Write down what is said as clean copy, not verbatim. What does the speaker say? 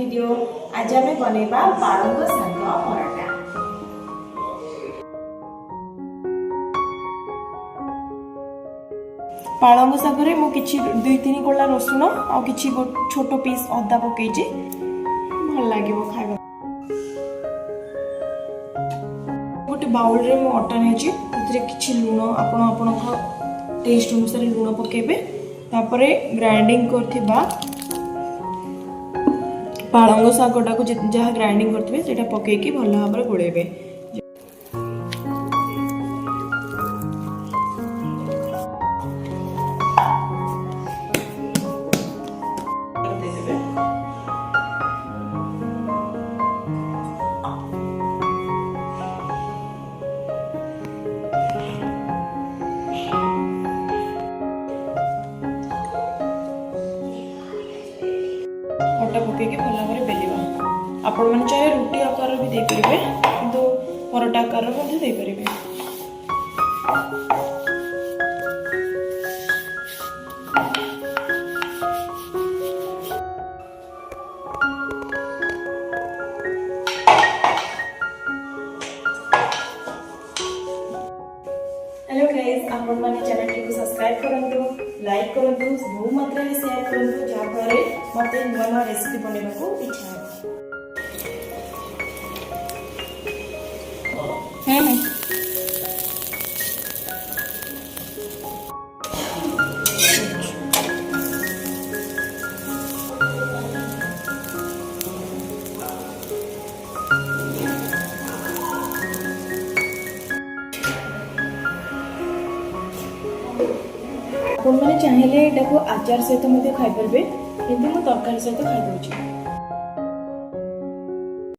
Video. आज आम बनैबा पालंग शाग पराठा। पालंग शाग रे मु किछि 2-3 कोला रसुण आ किछि छोटो पीस अदा पकेछि भल लागिवो खाइबा। गोटे बाउल रे मु अटा नेछि एथिरे किछि लूण आपण टेस्ट अनुसार लूण पकेबे। तापरे ग्राइंडिंग करथिबा पालंग शागटा को जहाँ ग्राइंडिंग करथिबे सेटा पकेकी भल भाबरे गोळेबे। अटा पकेकी भल भाव बेलिबा। आपण मन चाहे रुटी आकार भी दे परिबे किंतु परोटा आकार मध्ये दे परिबे। हेलो गाइस, आपण माने चैनल को सब्सक्राइब करंतु, लाइक करंतु, बहु मात्रा में शेयर करंतु जा फरे मते नवा रेसिपी बनेबा को इच्छा है। आपने चाहिए आचार सहित खाई पारे कि तरकारी सहित खाई दूसरी।